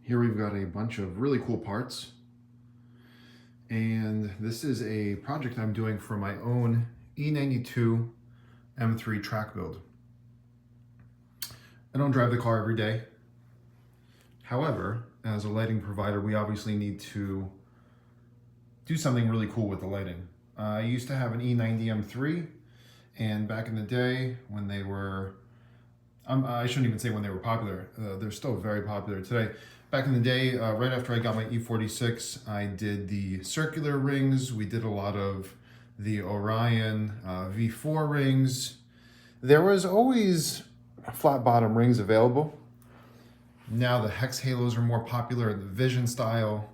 Here we've got a bunch of really cool parts, and this is a project I'm doing for my own E92 M3 track build. I don't drive the car every day. However, as a lighting provider, we obviously need to do something really cool with the lighting. I used to have an E90 M3, and back in the day when they were, I shouldn't even say when they were popular, they're still very popular today. Back in the day, right after I got my E46, I did the circular rings. We did a lot of the Orion V4 rings. There was always flat bottom rings available. Now the hex halos are more popular in the Vision style.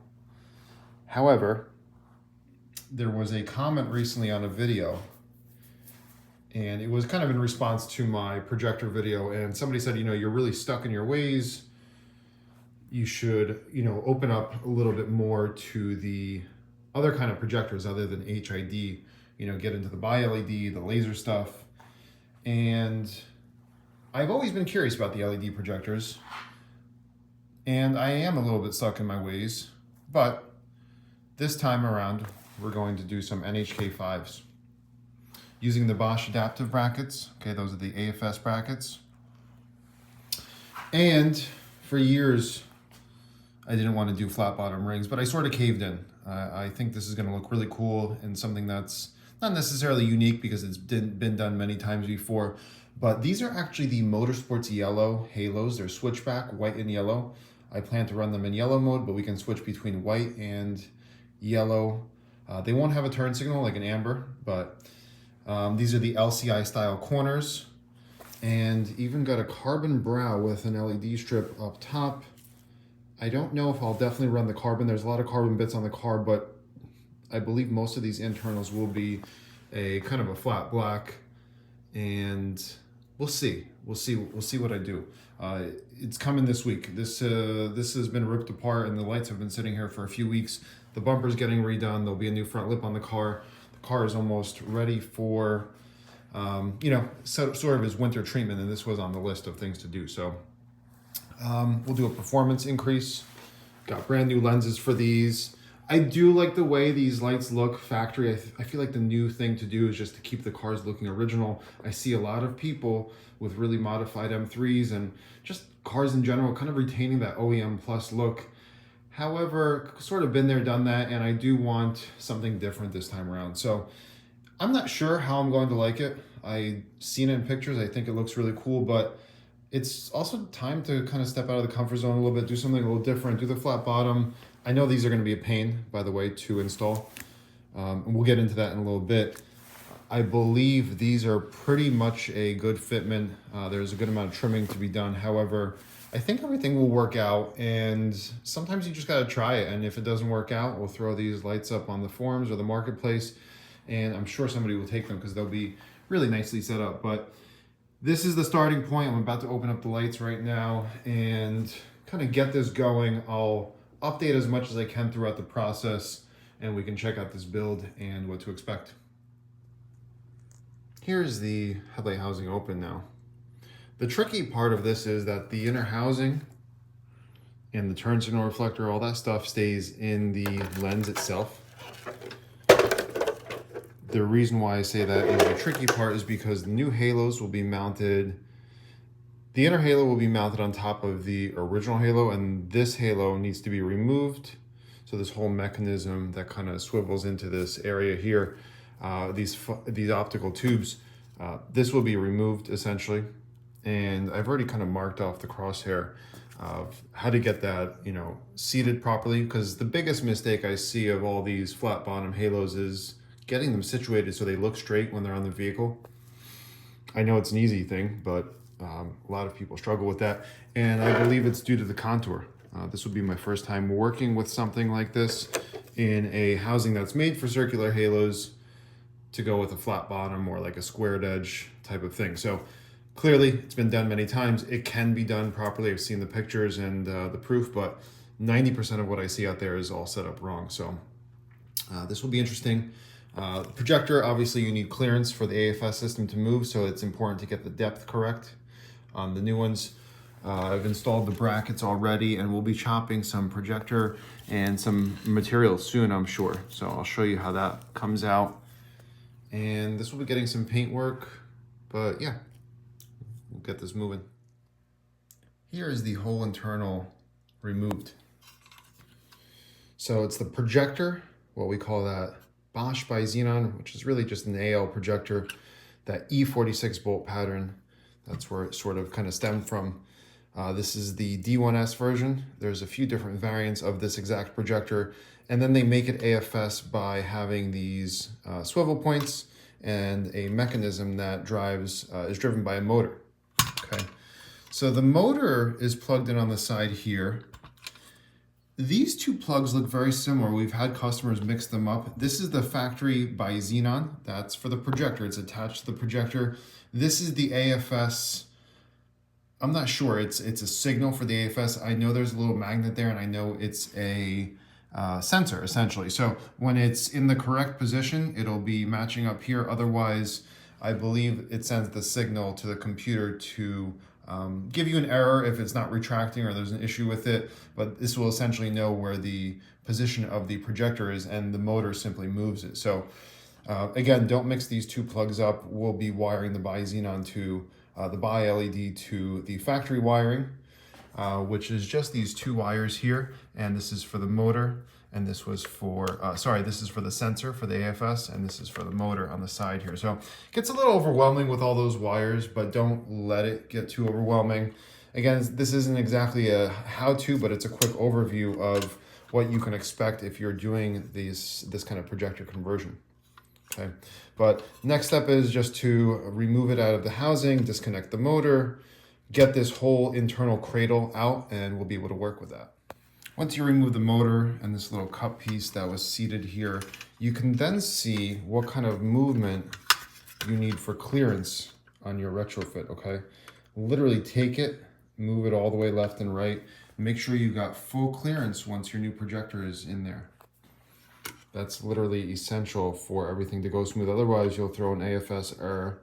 However, there was a comment recently on a video, and it was kind of in response to my projector video, and somebody said, you're really stuck in your ways. You should, open up a little bit more to the other kind of projectors other than HID, get into the Bi-LED, the laser stuff. And I've always been curious about the LED projectors, and I am a little bit stuck in my ways, but this time around, we're going to do some NHK 5s. Using the Bosch adaptive brackets, okay, those are the AFS brackets. And for years, I didn't want to do flat bottom rings, but I sort of caved in. I think this is going to look really cool and something that's not necessarily unique because it's been done many times before, but these are actually the Motorsports yellow halos. They're switchback, white and yellow. I plan to run them in yellow mode, but we can switch between white and yellow. They won't have a turn signal like an amber, but these are the LCI style corners, and even got a carbon brow with an LED strip up top. I don't know if I'll definitely run the carbon. There's a lot of carbon bits on the car, but I believe most of these internals will be a kind of a flat black, and we'll see. We'll see what I do. It's coming this week. This has been ripped apart, and the lights have been sitting here for a few weeks. The bumper's getting redone. There'll be a new front lip on the car. The car is almost ready for, sort of his winter treatment, and this was on the list of things to do. So we'll do a performance increase. Got brand new lenses for these. I do like the way these lights look factory. I feel like the new thing to do is just to keep the cars looking original. I see a lot of people with really modified M3s and just cars in general kind of retaining that OEM plus look. However, sort of been there, done that, and I do want something different this time around. So I'm not sure how I'm going to like it. I've seen it in pictures. I think it looks really cool, but it's also time to kind of step out of the comfort zone a little bit, do something a little different, do the flat bottom. I know these are going to be a pain, by the way, to install. And we'll get into that in a little bit. I believe these are pretty much a good fitment. There's a good amount of trimming to be done. However, I think everything will work out, and sometimes you just got to try it. And if it doesn't work out, we'll throw these lights up on the forums or the marketplace, and I'm sure somebody will take them because they'll be really nicely set up. But this is the starting point. I'm about to open up the lights right now and kind of get this going. I'll update as much as I can throughout the process, and we can check out this build and what to expect. Here's the headlight housing open now. The tricky part of this is that the inner housing and the turn signal reflector, all that stuff stays in the lens itself. The reason why I say that is the tricky part is because the new halos will be mounted, the inner halo will be mounted on top of the original halo, and this halo needs to be removed. So this whole mechanism that kind of swivels into this area here, these optical tubes, this will be removed essentially. And I've already kind of marked off the crosshair of how to get that, seated properly, because the biggest mistake I see of all these flat bottom halos is getting them situated so they look straight when they're on the vehicle. I know it's an easy thing, but a lot of people struggle with that, and I believe it's due to the contour. This would be my first time working with something like this in a housing that's made for circular halos to go with a flat bottom or like a squared edge type of thing. So clearly it's been done many times. It can be done properly. I've seen the pictures and the proof, but 90% of what I see out there is all set up wrong. So this will be interesting. The projector, obviously you need clearance for the AFS system to move, so it's important to get the depth correct on the new ones. I've installed the brackets already, and we'll be chopping some projector and some materials soon, I'm sure. So I'll show you how that comes out. And this will be getting some paint work, but yeah, we'll get this moving. Here is the whole internal removed. So it's the projector, what we call that Bosch by Xenon, which is really just an AL projector, that E46 bolt pattern. That's where it sort of kind of stemmed from. This is the D1S version. There's a few different variants of this exact projector, and then they make it AFS by having these swivel points and a mechanism that is driven by a motor. Okay, so the motor is plugged in on the side here. These two plugs look very similar. We've had customers mix them up. This is the factory by Xenon. That's for the projector. It's attached to the projector. This is the AFS. I'm not sure. It's a signal for the AFS. I know there's a little magnet there, and I know it's a sensor, essentially. So when it's in the correct position, it'll be matching up here. Otherwise, I believe it sends the signal to the computer to give you an error if it's not retracting or there's an issue with it, but this will essentially know where the position of the projector is, and the motor simply moves it. So again, don't mix these two plugs up. We'll be wiring the Bi-Xenon to the Bi-LED to the factory wiring, which is just these two wires here, and this is for the motor, and this was for, this is for the sensor for the AFS, and this is for the motor on the side here. So it gets a little overwhelming with all those wires, but don't let it get too overwhelming. Again, this isn't exactly a how-to, but it's a quick overview of what you can expect if you're doing this kind of projector conversion. Okay, but next step is just to remove it out of the housing, disconnect the motor, get this whole internal cradle out, and we'll be able to work with that. Once you remove the motor and this little cup piece that was seated here, you can then see what kind of movement you need for clearance on your retrofit, okay? Literally take it, move it all the way left and right. Make sure you got full clearance once your new projector is in there. That's literally essential for everything to go smooth. Otherwise, you'll throw an AFS error.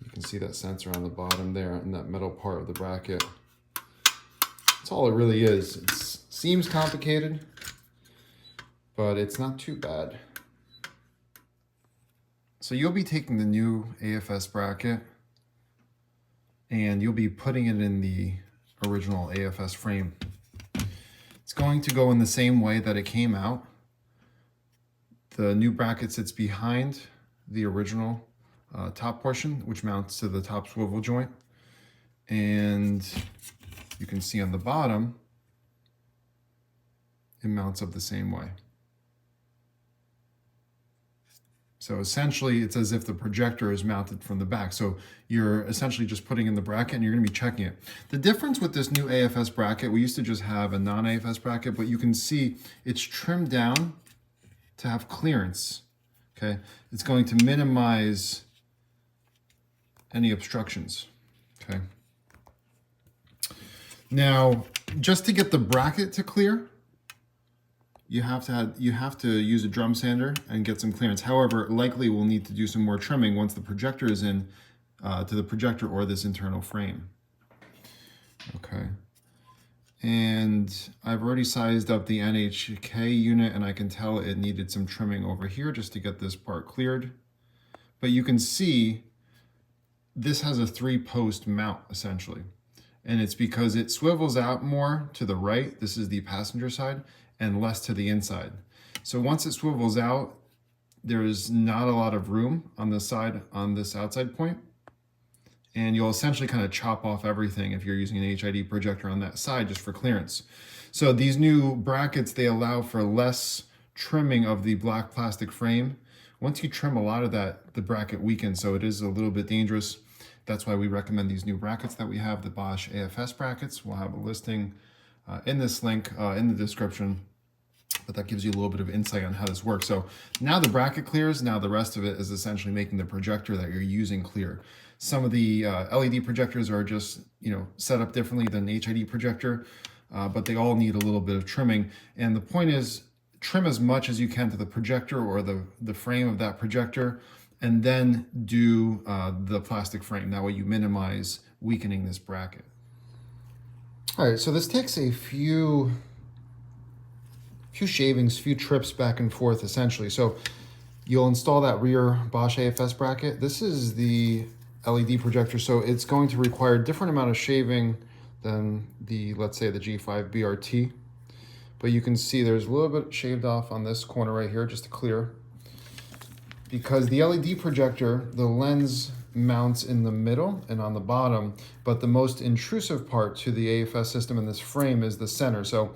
You can see that sensor on the bottom there in that metal part of the bracket. That's all it really is. It seems complicated, but it's not too bad. So you'll be taking the new AFS bracket and you'll be putting it in the original AFS frame. It's going to go in the same way that it came out. The new bracket sits behind the original top portion, which mounts to the top swivel joint. And you can see on the bottom, it mounts up the same way. So essentially, it's as if the projector is mounted from the back. So you're essentially just putting in the bracket and you're gonna be checking it. The difference with this new AFS bracket, we used to just have a non-AFS bracket, but you can see it's trimmed down to have clearance, okay? It's going to minimize any obstructions, okay? Now, just to get the bracket to clear, you have to use a drum sander and get some clearance. However, likely we'll need to do some more trimming once the projector is in to the projector or this internal frame, okay? And I've already sized up the NHK unit, and I can tell it needed some trimming over here just to get this part cleared. But you can see this has a 3-post mount essentially. And it's because it swivels out more to the right, this is the passenger side, and less to the inside. So once it swivels out, there's not a lot of room on this side, on this outside point. And you'll essentially kind of chop off everything if you're using an HID projector on that side just for clearance. So these new brackets, they allow for less trimming of the black plastic frame. Once you trim a lot of that, the bracket weakens, so it is a little bit dangerous. That's why we recommend these new brackets that we have, the Bosch AFS brackets. We'll have a listing in this link in the description, but that gives you a little bit of insight on how this works. So now the bracket clears, now the rest of it is essentially making the projector that you're using clear. Some of the LED projectors are just, set up differently than an HID projector, but they all need a little bit of trimming. And the point is, trim as much as you can to the projector or the frame of that projector, and then do the plastic frame. That way you minimize weakening this bracket. All right, so this takes a few shavings, few trips back and forth essentially. So you'll install that rear Bosch AFS bracket. This is the LED projector, so it's going to require a different amount of shaving than the, let's say, the G5 BRT. But you can see there's a little bit shaved off on this corner right here, just to clear. Because the LED projector, the lens mounts in the middle and on the bottom, but the most intrusive part to the AFS system in this frame is the center. So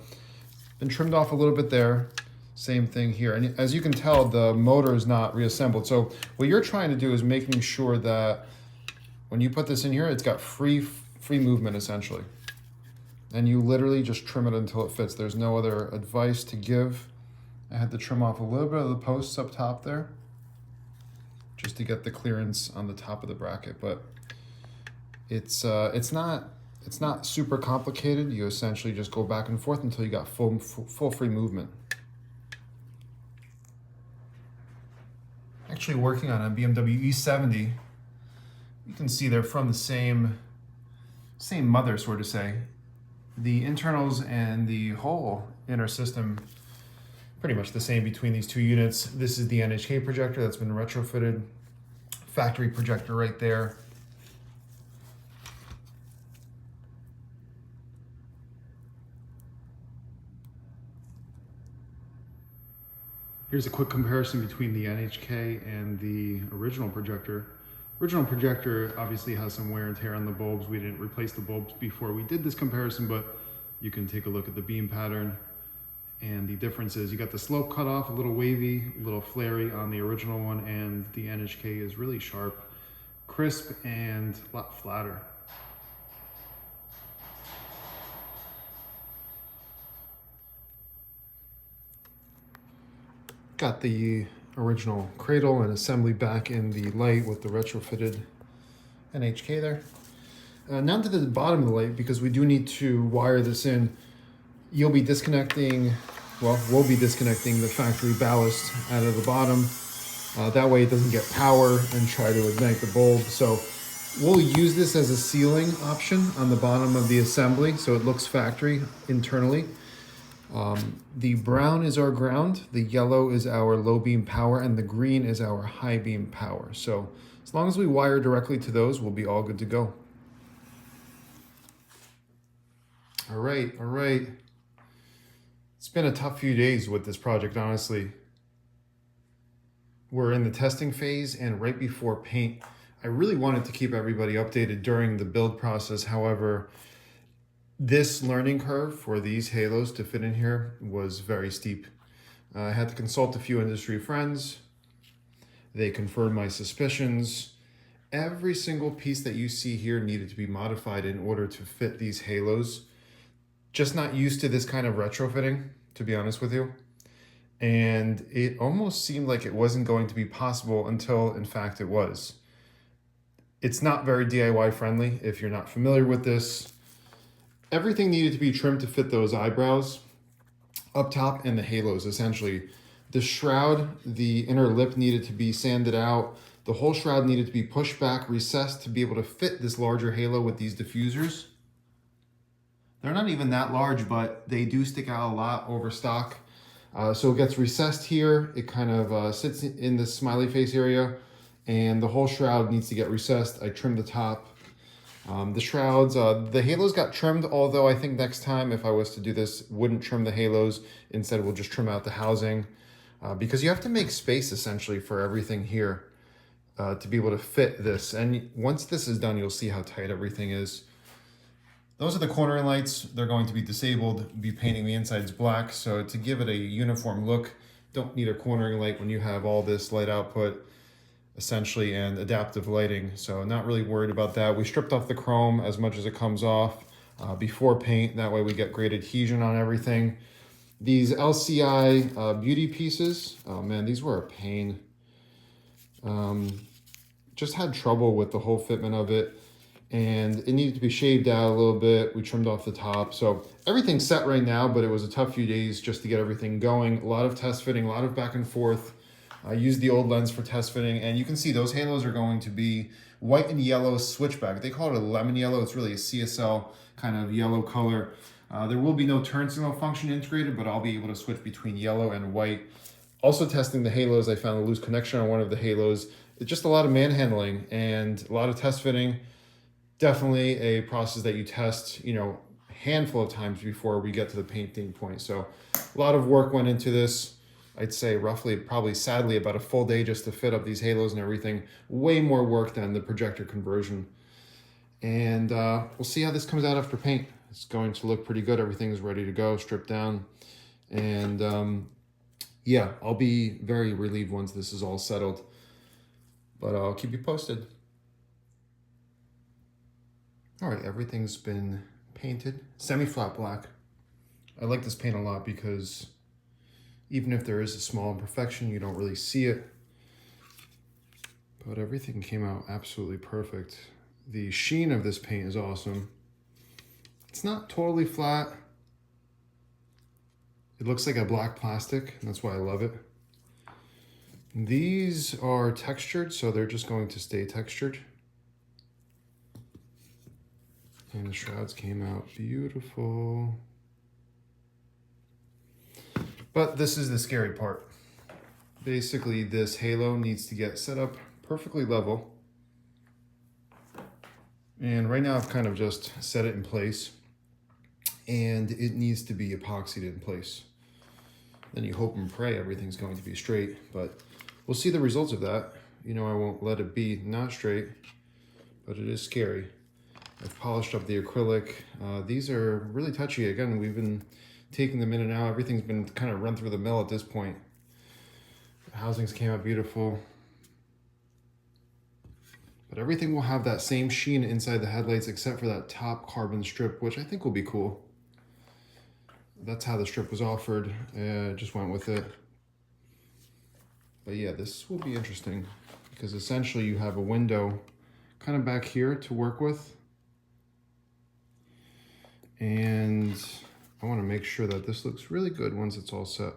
been trimmed off a little bit there. Same thing here. And as you can tell, the motor is not reassembled. So what you're trying to do is making sure that when you put this in here, it's got free movement essentially. And you literally just trim it until it fits. There's no other advice to give. I had to trim off a little bit of the posts up top there just to get the clearance on the top of the bracket, but it's not super complicated. You essentially just go back and forth until you got full free movement. Actually working on a BMW E70. You can see they're from the same mother, so to say. The internals and the whole inner system pretty much the same between these two units. This is the NHK projector that's been retrofitted. Factory projector right there. Here's a quick comparison between the NHK and the original projector. Original projector obviously has some wear and tear on the bulbs. We didn't replace the bulbs before we did this comparison, but you can take a look at the beam pattern. And the difference is you got the slope cut off, a little wavy, a little flary on the original one, and the NHK is really sharp, crisp, and a lot flatter. Got the original cradle and assembly back in the light with the retrofitted NHK there. Now to the bottom of the light, because we do need to wire this in. You'll be disconnecting, well, we'll be disconnecting the factory ballast out of the bottom. That way it doesn't get power and try to ignite the bulb. So we'll use this as a sealing option on the bottom of the assembly so it looks factory internally. The brown is our ground, the yellow is our low beam power, and the green is our high beam power. So as long as we wire directly to those, we'll be all good to go. All right. It's been a tough few days with this project, honestly. We're in the testing phase and right before paint. I really wanted to keep everybody updated during the build process. However, this learning curve for these halos to fit in here was very steep. I had to consult a few industry friends. They confirmed my suspicions. Every single piece that you see here needed to be modified in order to fit these halos. Just not used to this kind of retrofitting, to be honest with you. And it almost seemed like it wasn't going to be possible until, in fact, it was. It's not very DIY friendly if you're not familiar with this. Everything needed to be trimmed to fit those eyebrows up top and the halos, essentially. The shroud, the inner lip needed to be sanded out. The whole shroud needed to be pushed back, recessed to be able to fit this larger halo with these diffusers. They're not even that large, but they do stick out a lot over stock. So it gets recessed here. It kind of sits in the smiley face area, and the whole shroud needs to get recessed. I trimmed the top. The shrouds, the halos got trimmed, although I think next time if I was to do this, wouldn't trim the halos. Instead, we'll just trim out the housing because you have to make space essentially for everything here to be able to fit this. And once this is done, you'll see how tight everything is. Those are the cornering lights. They're going to be disabled, be painting the insides black. So to give it a uniform look, don't need a cornering light when you have all this light output essentially and adaptive lighting. So not really worried about that. We stripped off the chrome as much as it comes off before paint. That way we get great adhesion on everything. These LCI beauty pieces, oh man, these were a pain. Just had trouble with the whole fitment of it. And it needed to be shaved out a little bit. We trimmed off the top. So everything's set right now, but it was a tough few days just to get everything going. A lot of test fitting, a lot of back and forth. I used the old lens for test fitting, and you can see those halos are going to be white and yellow switchback. They call it a lemon yellow. It's really a CSL kind of yellow color. There will be no turn signal function integrated, but I'll be able to switch between yellow and white. Also testing the halos, I found a loose connection on one of the halos. It's just a lot of manhandling and a lot of test fitting. Definitely a process that you test, you know, a handful of times before we get to the painting point. So a lot of work went into this. I'd say roughly, probably sadly, about a full day just to fit up these halos and everything. Way more work than the projector conversion. And we'll see how this comes out after paint. It's going to look pretty good. Everything's ready to go, stripped down. And yeah, I'll be very relieved once this is all settled. But I'll keep you posted. All right, everything's been painted. Semi-flat black. I like this paint a lot because even if there is a small imperfection, you don't really see it. But everything came out absolutely perfect. The sheen of this paint is awesome. It's not totally flat. It looks like a black plastic, and that's why I love it. These are textured, so they're just going to stay textured. And the shrouds came out beautiful. But this is the scary part. Basically, this halo needs to get set up perfectly level. And right now I've kind of just set it in place. And it needs to be epoxied in place. Then you hope and pray everything's going to be straight, but we'll see the results of that. You know, I won't let it be not straight, but it is scary. I've polished up the acrylic. These are really touchy. Again, we've been taking them in and out. Everything's been kind of run through the mill at this point. The housings came out beautiful. But everything will have that same sheen inside the headlights except for that top carbon strip, which I think will be cool. That's how the strip was offered. Just went with it. But yeah, this will be interesting because essentially you have a window kind of back here to work with. And I want to make sure that this looks really good once it's all set.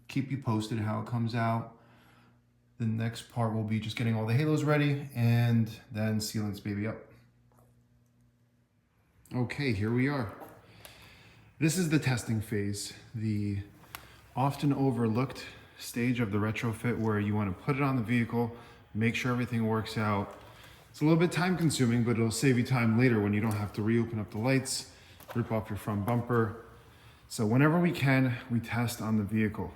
Keep you posted how it comes out. The next part will be just getting all the halos ready and then sealing this baby up. Okay, here we are. This is the testing phase, the often overlooked stage of the retrofit where you want to put it on the vehicle, make sure everything works out. It's a little bit time consuming, but it'll save you time later when you don't have to reopen up the lights, rip off your front bumper. So whenever we can, we test on the vehicle.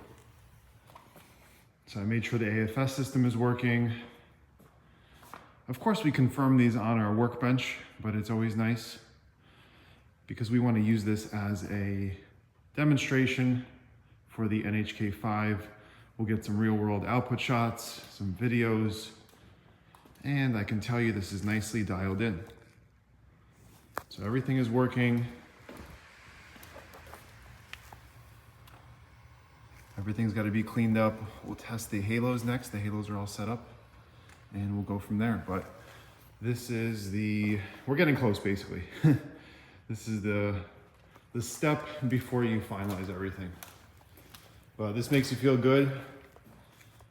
So I made sure the AFS system is working. Of course, we confirm these on our workbench, but it's always nice because we want to use this as a demonstration for the NHK 5. We'll get some real world output shots, some videos, and I can tell you this is nicely dialed in. So everything is working. Everything's got to be cleaned up. We'll test the halos next. The halos are all set up and we'll go from there. But this is we're getting close basically. This is the step before you finalize everything. But this makes you feel good.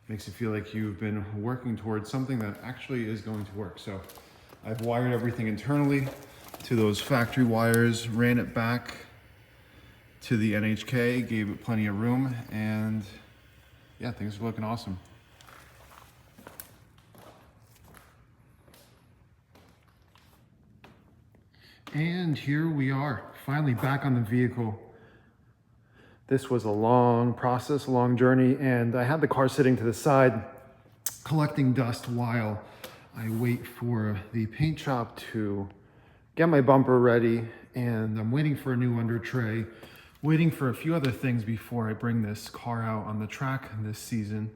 Makes you feel like you've been working towards something that actually is going to work. So I've wired everything internally to those factory wires, ran it back to the NHK, gave it plenty of room, and yeah, things are looking awesome. And here we are, finally back on the vehicle. This was a long process, a long journey, and I had the car sitting to the side, collecting dust while I wait for the paint shop to get my bumper ready, and I'm waiting for a new under tray, waiting for a few other things before I bring this car out on the track this season.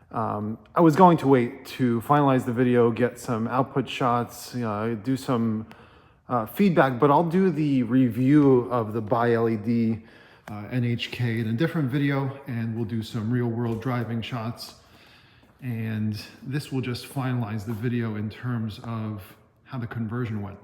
I was going to wait to finalize the video, get some output shots, do some feedback, but I'll do the review of the Bi-LED NHK in a different video, and we'll do some real world driving shots. And this will just finalize the video in terms of how the conversion went.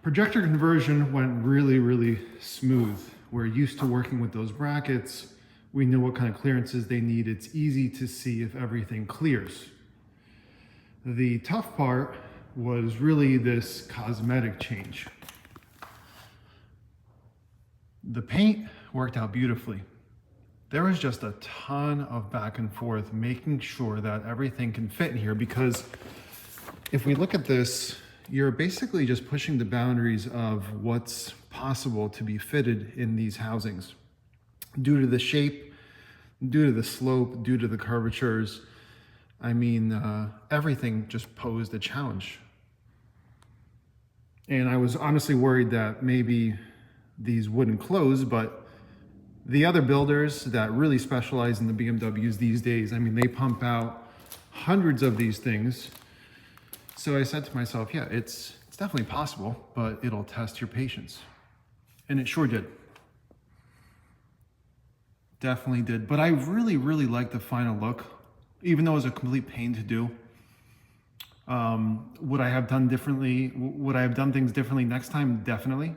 Projector conversion went really, really smooth. We're used to working with those brackets. We know what kind of clearances they need. It's easy to see if everything clears. The tough part was really this cosmetic change. The paint worked out beautifully. There was just a ton of back and forth making sure that everything can fit in here, because if we look at this, you're basically just pushing the boundaries of what's possible to be fitted in these housings. Due to the shape, due to the slope, due to the curvatures, I mean, everything just posed a challenge. And I was honestly worried that maybe these wouldn't close, but the other builders that really specialize in the BMWs these days, I mean, they pump out hundreds of these things. So I said to myself, yeah, it's definitely possible, but it'll test your patience. And it sure did. Definitely did. But I really, really like the final look, even though it was a complete pain to do. Would I have done differently? Would I have done things differently next time? Definitely.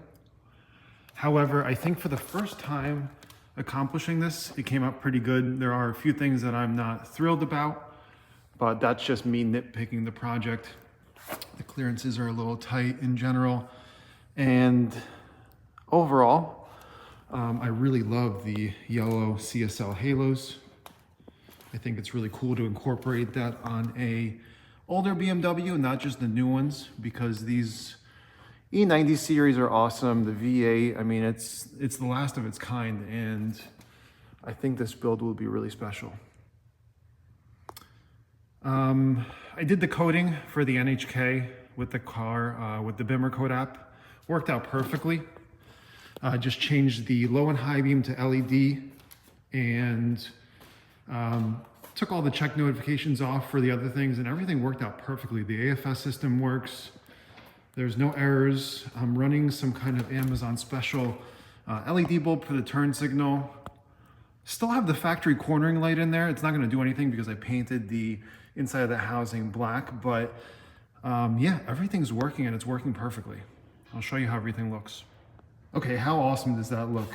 However, I think for the first time accomplishing this, it came out pretty good. There are a few things that I'm not thrilled about, but that's just me nitpicking the project. The clearances are a little tight in general. And overall, I really love the yellow CSL halos. I think it's really cool to incorporate that on a older BMW, not just the new ones, because these E90 series are awesome. The V8, I mean, it's the last of its kind, and I think this build will be really special. I did the coding for the NHK with the car, with the Bimmer Code app. Worked out perfectly. Just changed the low and high beam to LED, and took all the check notifications off for the other things, and everything worked out perfectly. The AFS system works. There's no errors. I'm running some kind of Amazon special LED bulb for the turn signal. Still have the factory cornering light in there. It's not gonna do anything because I painted the inside of the housing black, but yeah, everything's working and it's working perfectly. I'll show you how everything looks. Okay, how awesome does that look?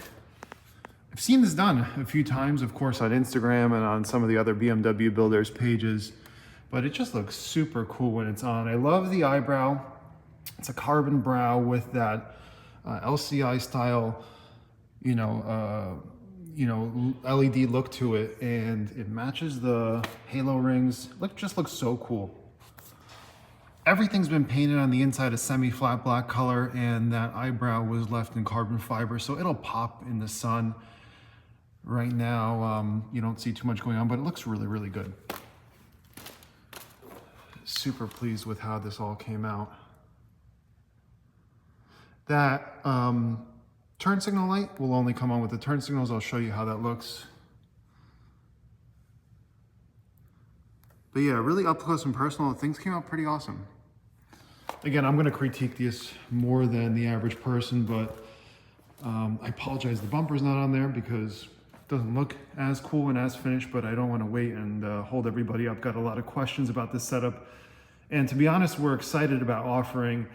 I've seen this done a few times, of course, on Instagram and on some of the other BMW builders pages, but it just looks super cool when it's on. I love the eyebrow. It's a carbon brow with that LCI style, LED look to it, and it matches the halo rings. Just looks so cool. Everything's been painted on the inside a semi-flat black color, and that eyebrow was left in carbon fiber, so it'll pop in the sun. Right now, you don't see too much going on, but it looks really, really good. Super pleased with how this all came out. That turn signal light will only come on with the turn signals. I'll show you how that looks. But yeah, really up close and personal, things came out pretty awesome. Again, I'm gonna critique this more than the average person, but I apologize the bumper's not on there because it doesn't look as cool and as finished, but I don't wanna wait and hold everybody up. Got a lot of questions about this setup. And to be honest, we're excited about offering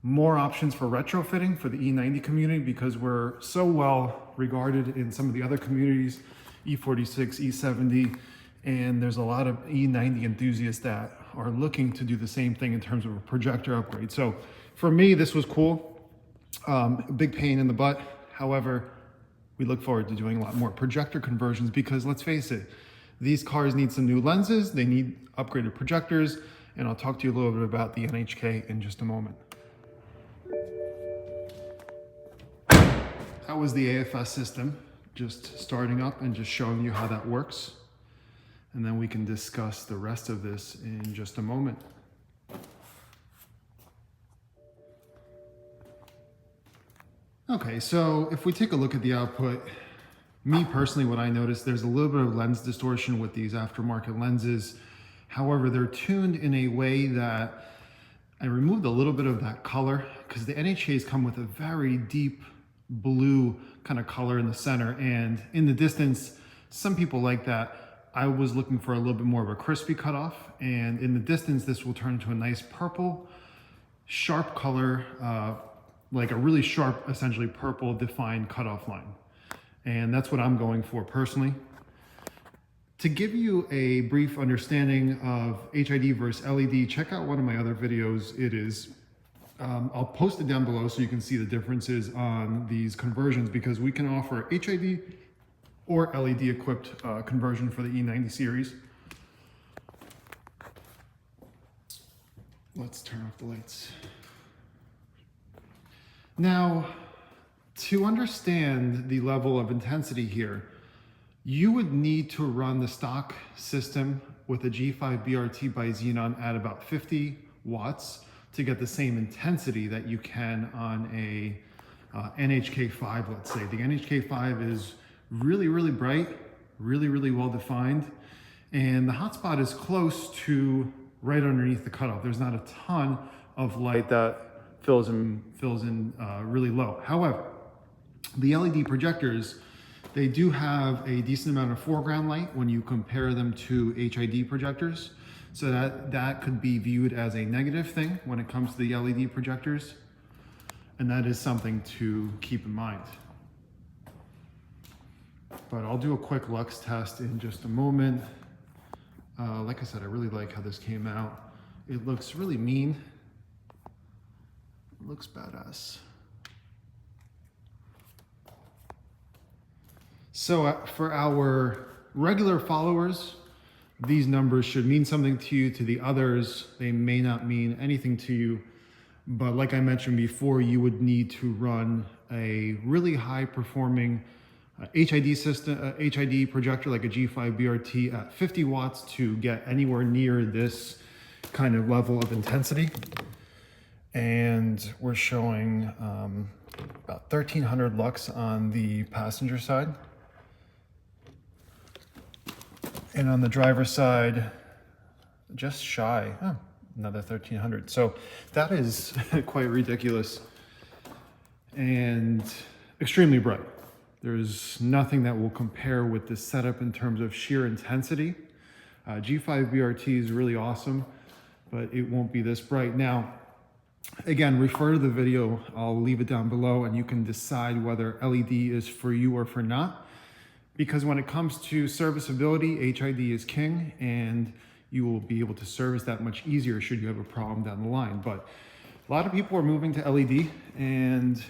more options for retrofitting for the E90 community because we're so well regarded in some of the other communities, E46, E70, and there's a lot of E90 enthusiasts that are looking to do the same thing in terms of a projector upgrade. So for me, this was cool. Big pain in the butt. However, we look forward to doing a lot more projector conversions because let's face it, these cars need some new lenses, they need upgraded projectors, and I'll talk to you a little bit about the NHK in just a moment. That was the AFS system, just starting up and just showing you how that works. And then we can discuss the rest of this in just a moment. Okay, so if we take a look at the output, me personally, what I noticed, there's a little bit of lens distortion with these aftermarket lenses. However, they're tuned in a way that I removed a little bit of that color because the NHKs come with a very deep blue kind of color in the center. And in the distance, some people like that. I was looking for a little bit more of a crispy cutoff. And in the distance, this will turn into a nice purple, sharp color, like a really sharp, essentially purple defined cutoff line. And that's what I'm going for personally. To give you a brief understanding of HID versus LED, check out one of my other videos. I'll post it down below so you can see the differences on these conversions, because we can offer HID or LED equipped conversion for the E90 series. Let's turn off the lights. Now, to understand the level of intensity here, you would need to run the stock system with a G5 BRT by Xenon at about 50 watts to get the same intensity that you can on a NHK5, let's say. The NHK5 is really, really bright, really, really well defined, and the hotspot is close to right underneath the cutoff. There's not a ton of light that fills in really low. However, the LED projectors, they do have a decent amount of foreground light when you compare them to HID projectors. So that could be viewed as a negative thing when it comes to the LED projectors. And that is something to keep in mind. But I'll do a quick lux test in just a moment. Like I said, I really like how this came out. It looks really mean. It looks badass. So for our regular followers, these numbers should mean something to you. To the others, they may not mean anything to you. But like I mentioned before, you would need to run a really high performing HID system, HID projector like a G5 BRT at 50 watts to get anywhere near this kind of level of intensity. And we're showing about 1300 lux on the passenger side. And on the driver's side, just shy, another 1300. So that is quite ridiculous and extremely bright. There's nothing that will compare with this setup in terms of sheer intensity. G5 BRT is really awesome, but it won't be this bright. Now, again, refer to the video. I'll leave it down below and you can decide whether LED is for you or for not. Because when it comes to serviceability, HID is king, and you will be able to service that much easier should you have a problem down the line. But a lot of people are moving to LED and,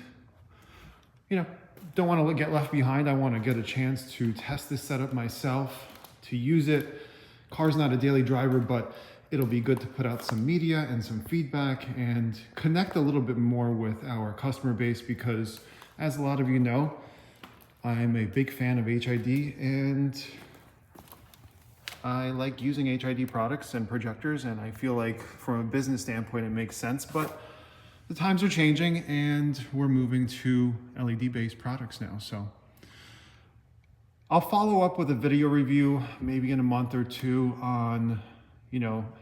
don't want to get left behind. I want to get a chance to test this setup myself, to use it. Car's not a daily driver, but it'll be good to put out some media and some feedback and connect a little bit more with our customer base, because as a lot of you know, I'm a big fan of HID and I like using HID products and projectors, and I feel like from a business standpoint it makes sense, but the times are changing and we're moving to LED based products now. So I'll follow up with a video review maybe in a month or two on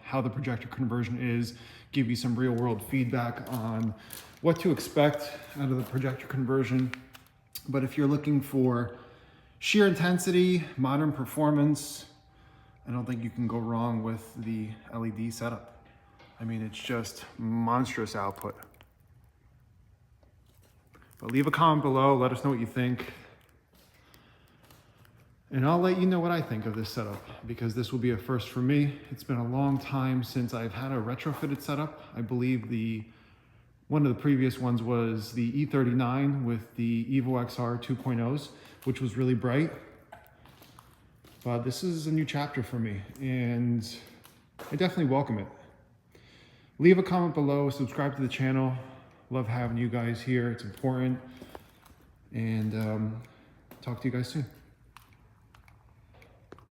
how the projector conversion is, give you some real world feedback on what to expect out of the projector conversion. But if you're looking for sheer intensity, modern performance, I don't think you can go wrong with the LED setup. I mean, it's just monstrous output. But leave a comment below, let us know what you think. And I'll let you know what I think of this setup, because this will be a first for me. It's been a long time since I've had a retrofitted setup. I believe one of the previous ones was the E39 with the Evo XR 2.0s, which was really bright. But this is a new chapter for me, and I definitely welcome it. Leave a comment below, subscribe to the channel. Love having you guys here, it's important. And talk to you guys soon.